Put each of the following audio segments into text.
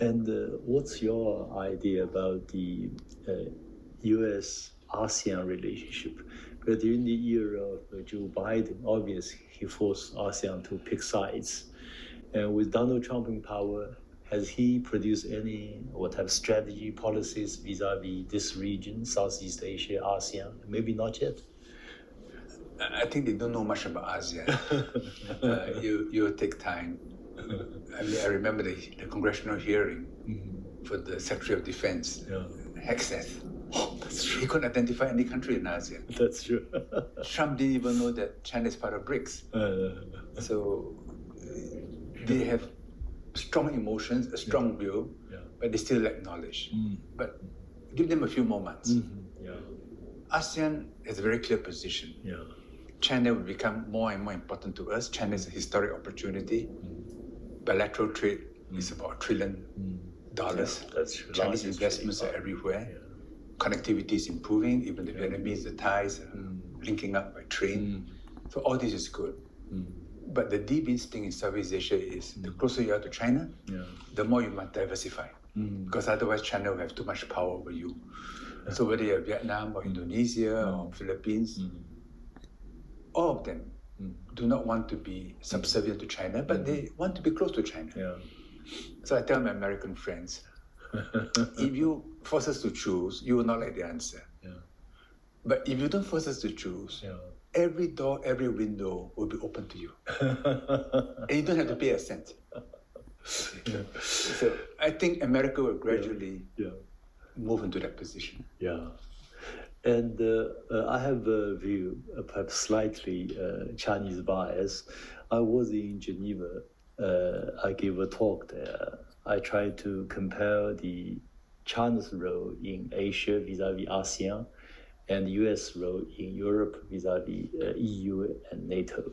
And what's your idea about the U.S.-ASEAN relationship? But during the era of Joe Biden, obviously he forced ASEAN to pick sides. And with Donald Trump in power, has he produced any what type of strategy, policies vis-a-vis this region, Southeast Asia, ASEAN? Maybe not yet. I think they don't know much about ASEAN. You'll take time. I mean, I remember the congressional hearing for the Secretary of Defense, Hegseth. Oh, that's true. He couldn't identify any country in ASEAN. That's true. Trump didn't even know that China is part of BRICS. So they have strong emotions, a strong will, but they still lack knowledge. But give them a few more months. ASEAN has a very clear position. China will become more and more important to us. China is a historic opportunity. Bilateral trade is about $1 trillion. That's true. Chinese investments are everywhere. Connectivity is improving. Even the Vietnamese, the Thais are linking up by train. So all this is good. But the deep instinct in Southeast Asia is the closer you are to China, the more you must diversify. Because otherwise China will have too much power over you. So whether you're Vietnam or Indonesia or Philippines, all of them do not want to be subservient to China, but they want to be close to China. So I tell my American friends, if you force us to choose, you will not like the answer. But if you don't force us to choose, every door, every window will be open to you. And you don't have to pay a cent. So I think America will gradually move into that position. And I have a view, perhaps slightly Chinese bias. I was in Geneva. I gave a talk there. I tried to compare the China's role in Asia vis-a-vis ASEAN and the U.S. role in Europe vis-a-vis EU and NATO.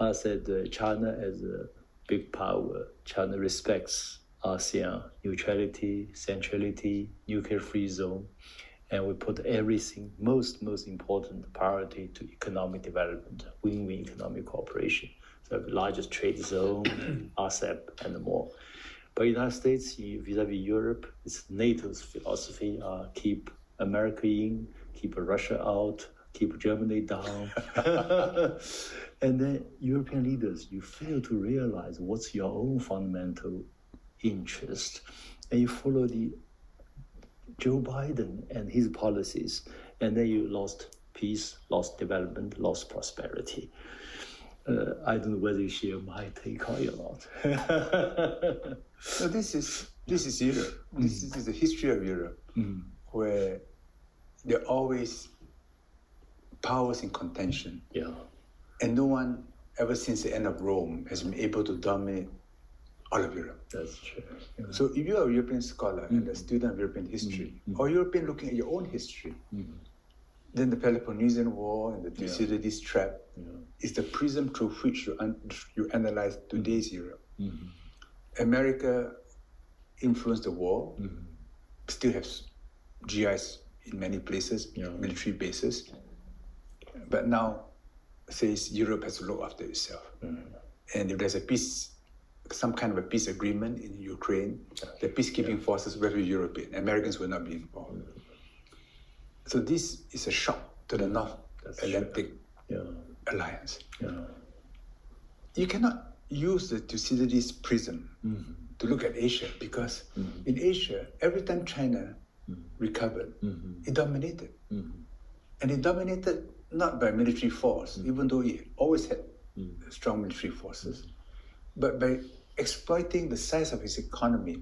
I said China as a big power, China respects ASEAN neutrality, centrality, nuclear-free zone, and we put everything, most important priority to economic development, win-win economic cooperation. So the largest trade zone, RCEP, and more. But the United States, vis-a-vis Europe, it's NATO's philosophy, keep America in, keep Russia out, keep Germany down. And then European leaders, you fail to realize what's your own fundamental interest. And you follow the Joe Biden and his policies, and then you lost peace, lost development, lost prosperity. I don't know whether you share my take on it or not. So this is Europe. This is the history of Europe, where there are always powers in contention. And no one, ever since the end of Rome, has been able to dominate all of Europe. That's true. So if you are a European scholar and a student of European history, or European looking at your own history, then the Peloponnesian War and the Thucydides trap is the prism through which you analyze today's Europe. America influenced the war, still has GIs in many places, military bases, but now says Europe has to look after itself. And if there's a peace, some kind of a peace agreement in Ukraine, the peacekeeping forces will be European. Americans will not be involved. So this is a shock to the North Atlantic Alliance. You cannot use the Thucydides prism to look at Asia, because in Asia, every time China recovered, it dominated. And it dominated not by military force, even though it always had strong military forces, but by exploiting the size of its economy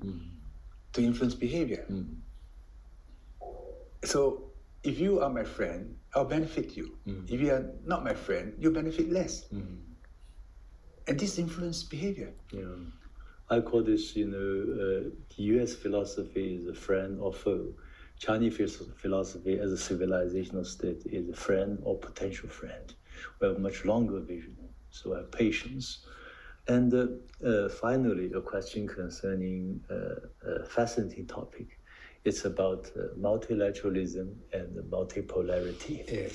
to influence behavior. So if you are my friend, I'll benefit you. If you are not my friend, you benefit less. And this influences behavior. I call this, the U.S. philosophy is a friend or foe. Chinese philosophy as a civilizational state is a friend or potential friend. We have a much longer vision, so we have patience. And finally, a question concerning a fascinating topic. It's about multilateralism and multipolarity.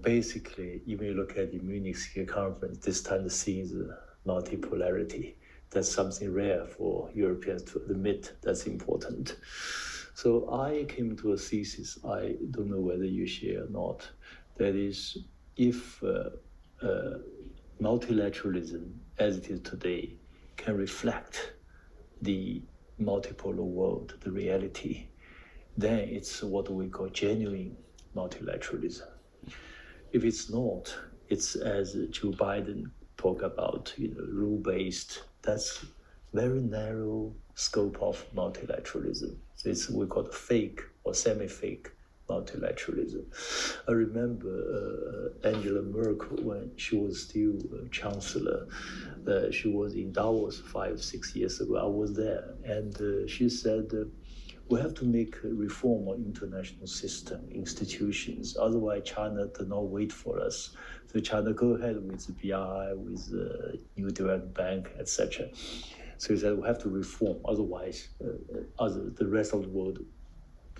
Basically, even you look at the Munich Security Conference, this time the scene is multipolarity. That's something rare for Europeans to admit. That's important. So I came to a thesis, I don't know whether you share or not, that is, if multilateralism as it is today can reflect the multipolar world, the reality, then it's what we call genuine multilateralism. If it's not, it's as Joe Biden talked about, rule-based. That's very narrow scope of multilateralism. So it's we call it fake or semi-fake multilateralism. I remember Angela Merkel when she was still chancellor. She was in Davos 5-6 years ago. I was there, and she said, we have to make a reform on international system, institutions. Otherwise, China does not wait for us. So China go ahead with BRI, with New Development Bank, etc. So he said we have to reform. Otherwise, the rest of the world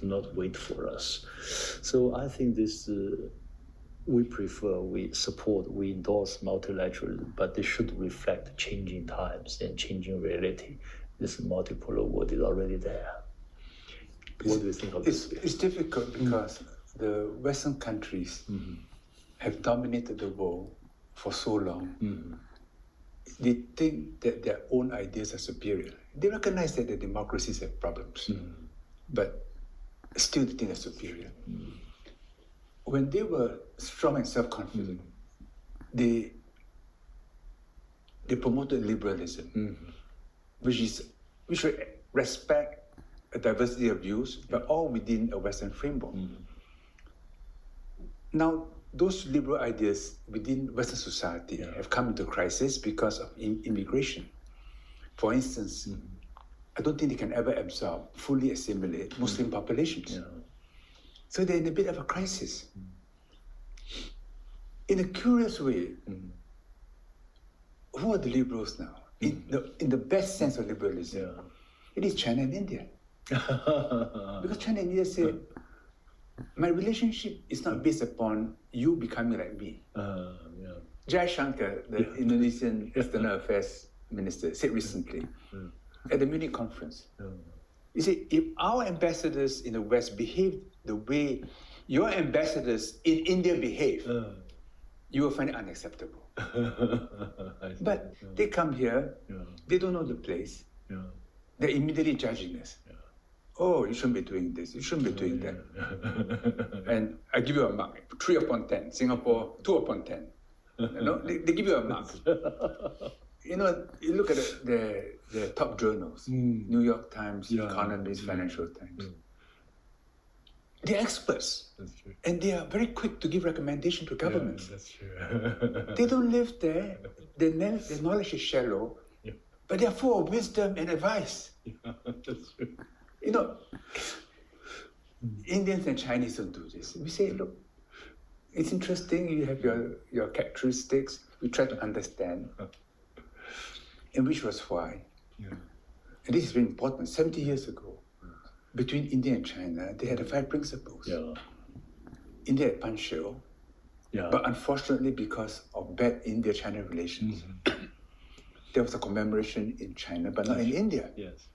do not wait for us. So I think this, we prefer, we support, we endorse multilateralism, but they should reflect changing times and changing reality. This multipolar world is already there. What do you think of this? It's difficult because the Western countries have dominated the world for so long. They think that their own ideas are superior. They recognize that the democracies have problems, but still they think they're superior. When they were strong and self-confident, they promoted liberalism, which should respect a diversity of views, but all within a Western framework. Now, those liberal ideas within Western society have come into crisis because of immigration. For instance, I don't think they can ever absorb, fully assimilate Muslim populations. So they're in a bit of a crisis. In a curious way, who are the liberals now? In the best sense of liberalism, it is China and India. Because China and India say, my relationship is not based upon you becoming like me. Jai Shankar, the Indonesian External Affairs Minister, said recently at the Munich conference, he said, if our ambassadors in the West behave the way your ambassadors in India behave, you will find it unacceptable. But they come here, they don't know the place, they're immediately judging us. Oh, you shouldn't be doing this, you shouldn't be doing that. And I give you a mark, 3 upon 10, Singapore, 2 upon 10. They give you a mark. You look at the top journals, New York Times, Economist, Financial Times. They're experts. That's true. And they are very quick to give recommendation to governments. That's true. They don't live there. Their knowledge is shallow, but they are full of wisdom and advice. That's true. Indians and Chinese don't do this. We say, look, it's interesting, you have your characteristics, we try to understand, and which was why. And this is very important. 70 years ago, between India and China, they had the 5 principles. India had Panshio, but unfortunately, because of bad India-China relations, there was a commemoration in China, but not in India. Yes.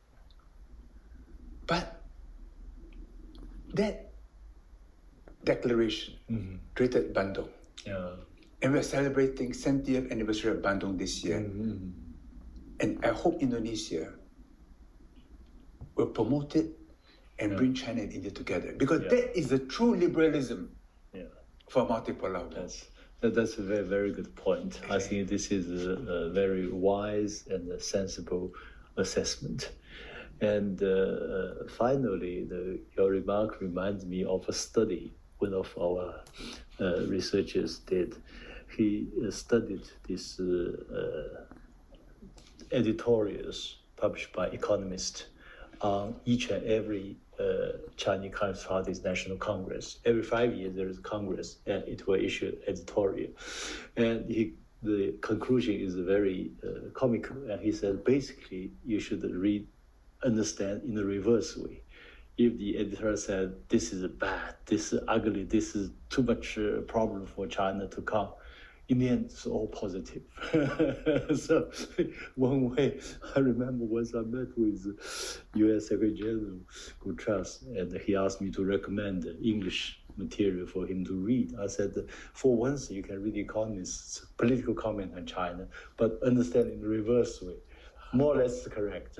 But that declaration created Bandung. And we're celebrating 70th anniversary of Bandung this year. And I hope Indonesia will promote it and bring China and India together. Because that is the true liberalism for multipolar world. That's a very, very good point. I think this is a very wise and a sensible assessment. And finally, your remark reminds me of a study one of our researchers did. He studied these editorials published by economists on each and every Chinese Communist Party's National Congress. Every 5 years there is a Congress, and it will issue editorial. And the conclusion is very comical. And he said, basically, you should understand in the reverse way. If the editor said, this is bad, this is ugly, this is too much problem for China to come, in the end, it's all positive. So one way, I remember once I met with U.S. Secretary General Guterres, and he asked me to recommend English material for him to read. I said, for once, you can read Economist's political comment on China, but understand in the reverse way. More or less correct.